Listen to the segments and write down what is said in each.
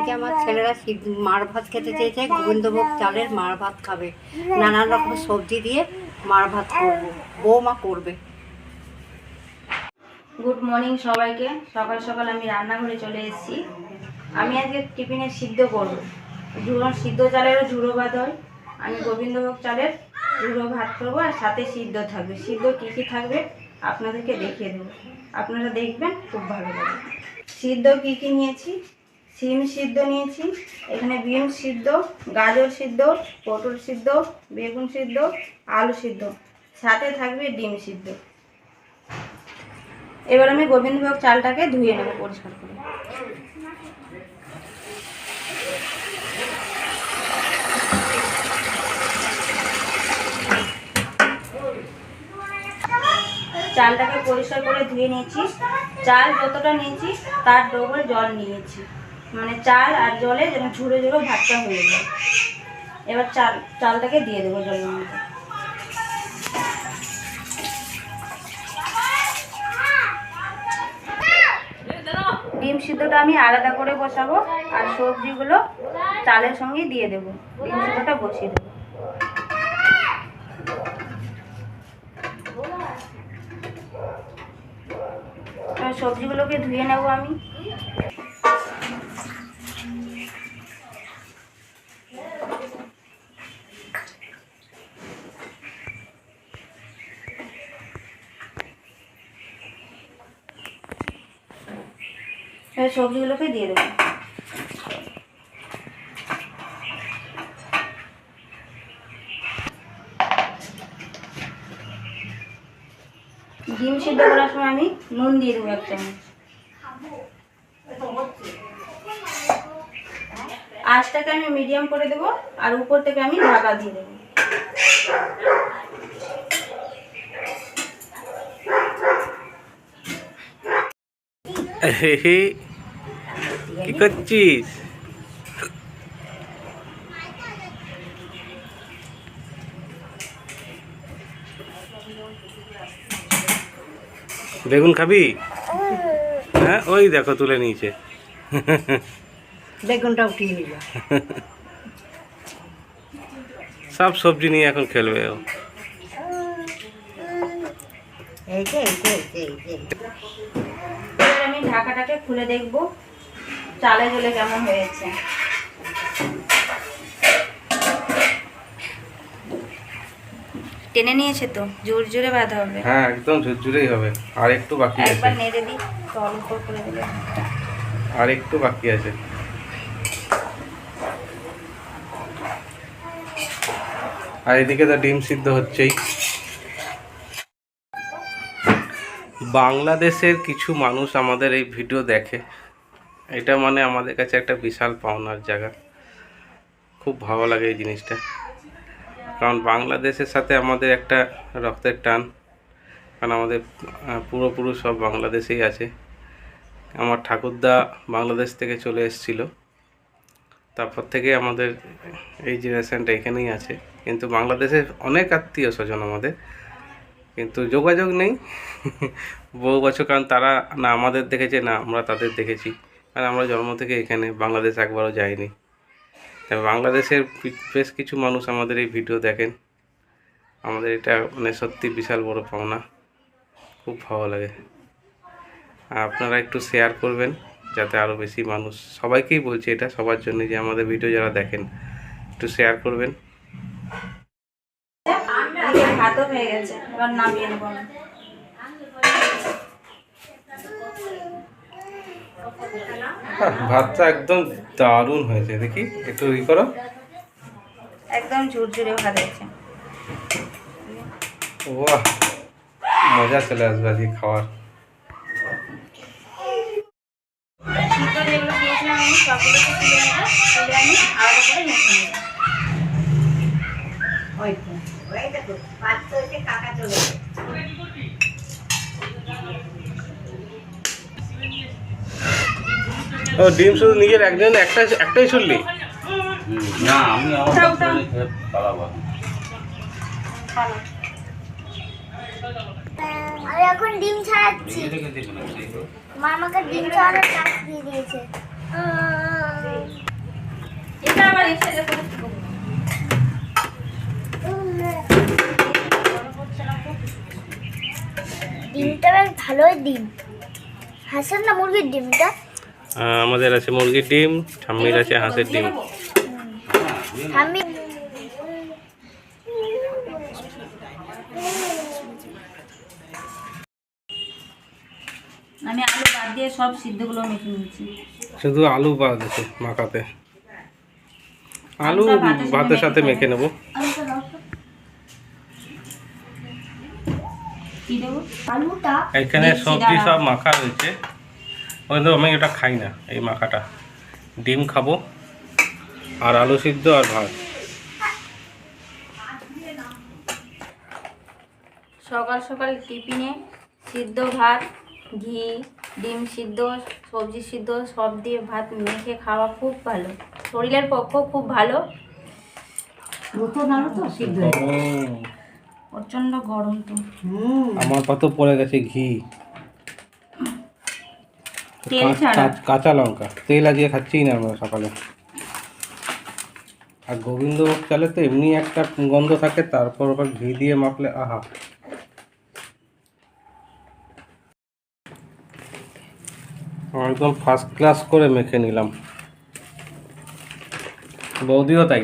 আজকে আমার ছেলেরা মার ভাত খেতে চেয়েছে, গোবিন্দভোগ চালের মার ভাত খাবে, নানান রকম সবজি দিয়ে মার ভাত করবো, বৌমা করবে। গুড মর্নিং সবাইকে। সকাল সকাল আমি রান্নাঘরে চলে এসেছি। আমি আজকে টিফিনে সিদ্ধ করব। সিদ্ধ চালেরও ঝুড়ো ভাত হয়, আমি গোবিন্দভোগ চালের ঝুড়ো ভাত করবো, আর সাথে সিদ্ধ থাকবে। সিদ্ধ কী কী থাকবে আপনাদেরকে দেখিয়ে দেবো, আপনারা দেখবেন, খুব ভালো লাগবে। সিদ্ধ কী কী নিয়েছি: সিম সিদ্ধ নিয়েছি, এখানে বিন সিদ্ধ, গাজর সিদ্ধ, পটল সিদ্ধ, বেগুন সিদ্ধ, আলু সিদ্ধ, সাথে থাকবে ডিম সিদ্ধ। এবার আমি গোবিন্দভোগ চালটাকে ধুয়ে নেব পরিষ্কার করে। চালটাকে পরিষ্কার করে ধুয়ে নিয়েছি। চাল যতটা নিয়েছি তার ডবল জল নিয়েছি, মানে চাল আর জলে যেন ঝুড়ো ঝুড়ো ভাতটা হয়ে যায়। এবার চালটাকে দিয়ে দেবো জলের মধ্যে। ডিম সিদ্ধটা আমি আলাদা করে বসাবো, আর সবজিগুলো চালের সঙ্গে দিয়ে দেবো। ডিম সিদ্ধটা বসিয়ে দেবো। সবজিগুলোকে ধুয়ে নেব আমি। সবজিগুলোকে দিয়ে দেবো। ডিম সিদ্ধ করার সময় আমি নুন দিয়ে দেবো 1 চামচ। আঁচটাকে আমি মিডিয়াম করে দেবো, আর উপর থেকে আমি ঢাকা দিয়ে দেবো। কি করছিস? বেগুন খাবি? হ্যাঁ, ওই দেখো তুলে নিয়েছে। বেগুনটা উঠিয়ে নিল। সব সবজি নিয়ে এখন খেলবে ও। আমি ঢাকাটাকে খুলে দেখবো চালে জলে কেমন হয়েছে। টেনে নিয়েছে তো, জোর জোরে বাঁধা হবে। হ্যাঁ, একদম ঝুরঝুরেই হবে। আর একটু বাকি আছে। একবার নেড়ে দিই, তল উপর করে দিলে। আর একটু বাকি আছে। আর এদিকে তো ডিম সিদ্ধ হচ্ছেই। বাংলাদেশের কিছু মানুষ আমাদের এই ভিডিও দেখে, এটা মানে আমাদের কাছে একটা বিশাল পাওনার জায়গা। খুব ভালো লাগে এই জিনিসটা, কারণ বাংলাদেশের সাথে আমাদের একটা রক্তের টান, কারণ আমাদের পূর্বপুরুষ সব বাংলাদেশেই আছে। আমার ঠাকুরদা বাংলাদেশ থেকে চলে এসেছিল, তারপর থেকে আমাদের এই জেনারেশানটা এখানেই আছে। কিন্তু বাংলাদেশে অনেক আত্মীয় স্বজন আমাদের, কিন্তু যোগাযোগ নেই বহু বছর, কারণ তারা না আমাদের দেখেছে না আমরা তাদের দেখেছি, কারণ আমরা জন্ম থেকে এখানে, বাংলাদেশ একবারও যাইনি। তবে বাংলাদেশের বেশ কিছু মানুষ আমাদের এই ভিডিও দেখেন, আমাদের এটা মানে সত্যি বিশাল বড় পাওনা, খুব ভালো লাগে। আপনারা একটু শেয়ার করবেন যাতে আরও বেশি মানুষ, সবাইকেই বলছি এটা সবার জন্য, যে আমাদের ভিডিও যারা দেখেন একটু শেয়ার করবেন। ভাতও হয়ে গেছে, এবার নামিয়ে নেব। ভাতটা একদম দারুণ হয়েছে, দেখি একটু ই করো। একদম ঝুরঝুরে ভাত হয়েছে। বাহ, মজা চলে আসবে আজকে খাওয়ার। সিদ্ধ যেগুলো দিয়েছিলাম আমি সবগুলোকে তুলে নেব, তুলে আমি আলাদা করে মেখে নেব। ও ডিম শুধু নিজের একজন একটাই শুনলি? না, আমি এখন ডিম ছাড়াচ্ছি। মা আমাকে ডিম ছাড়ানোর কাজ দিয়ে দিয়েছে। ডিমটা বেশ ভালোই ডিম। হাঁসের না মুরগির ডিমটা? আমাদের আছে মুরগির ডিম, ঠাম্মির আছে হাঁসের ডিম। আমি আমি আলু বাদ দিয়ে সব সিদ্ধগুলো মেখে নিয়েছি। শুধু আলু বাদ আছে মাখাতে। আলু আলুটা ভাতের ভাতের সাথে সাথে মেখে নেব। কি দেবো? আলুটা এখানে দিচ্ছি, সবজি দাঁড়াও। সব মাখা রয়েছে, কিন্তু আমি এটা খাই না এই মাখাটা। ডিম খাবো আর আলু সিদ্ধ আর ভাত। সকাল সকাল টিফিনে সিদ্ধ ভাত, ঘি, ডিম সিদ্ধ, সবজি সিদ্ধ সব দিয়ে ভাত মেখে খাওয়া খুব ভালো, শরীরের পক্ষেও খুব ভালো। নতুন আলু তো সিদ্ধ হয়ে গেছে। প্রচণ্ড গরম তো। আমার পাতো পড়ে গেছে ঘি, তেল ছাড়া। কাঁচা লঙ্কা, তেল আজকে খাচ্ছি না আমরা সকালে। আর গোবিন্দভোগ চালে তো এমনি একটা গন্ধ থাকে, তারপর আবার ঘি দিয়ে মাখলে আহা। একদম ফার্স্ট ক্লাস করে মেখে নিলাম। বৌদিও তাই।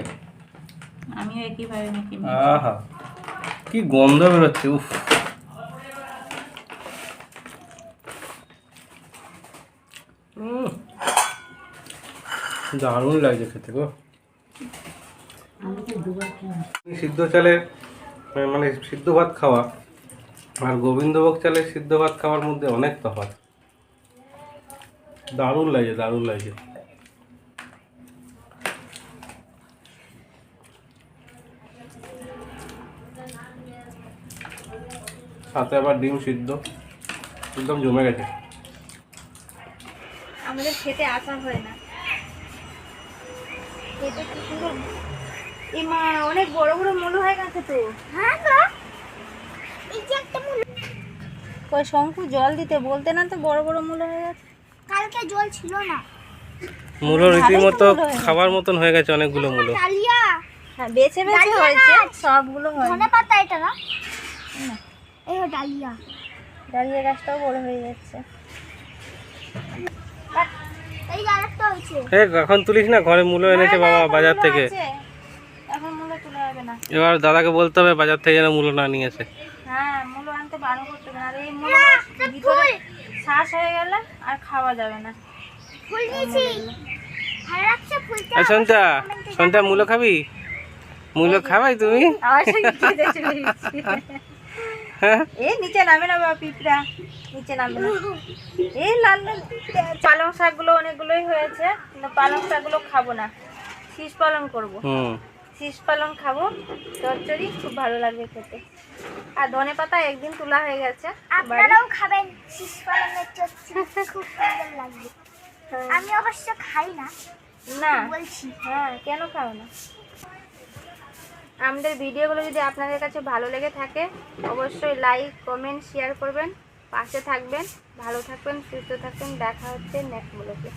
আমিও একইভাবে মেখে নিই। আহা কি গন্ধ বেরোচ্ছে, উফ। দারুণ লাগছে খেতে গো। সিদ্ধ চালের মানে সিদ্ধ ভাত খাওয়া আর গোবিন্দভোগ চালের সিদ্ধ ভাত খাওয়ার মধ্যে অনেক তফাৎ। দারুণ লাগছে, দারুণ লাগছে। সাথে আবার ডিম সিদ্ধ, একদম জমে গেছে। আমাদের খেতে আসা হয় না। খেতে কি সুন্দর। এই মা অনেক বড় বড় মুলো হয়ে গেছে তো। হ্যাঁ গো, এই যে একটা মুলো। কই শঙ্কু জল দিতে বলতে না তো, বড় বড় মুলো হয়ে গেছে। কালকে জল ছিল না। মূলো রীতিমতো খাবার মতন হয়ে গেছে, অনেকগুলো মূলো। ডালিয়া, হ্যাঁ বেছে বেছে ডালিয়া হয়েছে, গাছ। সবগুলো হয়। ধনে পাতা এটা না? এই ডালিয়া। ডালিয়া গাছটাও বড় হয়ে যাচ্ছে। এই যে আরেকটা হয়েছে। এখন তুলিস না, ঘরে মূলো এনেছে বাবা বাজার থেকে। এখন মুলো তুলে যাবে না। এবার দাদাকে বলতে হবে বাজার থেকে যেন মূলো না নিয়ে আসে। হ্যাঁ মুলো আনতে বারণ করতে হবে না। আর এই মুলো ভিতরে শ্বাস হয়ে গেলে আর খাওয়া যাবে না। ফুল দিয়েছি। ভালো লাগছে ফুলটা। সন্ধ্যা, সন্ধ্যা মূলো খাবি? মূলো খাবাই তুমি? আমার সঙ্গে খেতে চলে গেছি। হ্যাঁ এই নিচে নামে না বাবা, পিঁপড়া নিচে নামে না। এই লাল লাল পালং শাকগুলো অনেকগুলোই হয়েছে, কিন্তু পালং শাকগুলো খাবো না, শীষ পালং করবো। শীষ পালং খাবো, চচ্চড়ি খুব ভালো লাগবে খেতে। আর ধনে পাতা একদিন তোলা হয়ে গেছে। আপনারাও খাবেন শীষ পালংয়ের চচ্চড়ি, খুব সুন্দর লাগবে। আমি অবশ্য খাই না, না বলছি। হ্যাঁ কেন খাও না? আমাদের ভিডিওগুলো যদি আপনাদের কাছে ভালো লেগে থাকে অবশ্যই লাইক, কমেন্ট, শেয়ার করবেন, পাশে থাকবেন। ভালো থাকবেন, সুস্থ থাকবেন। দেখা হচ্ছে নেক্সট ব্লগে।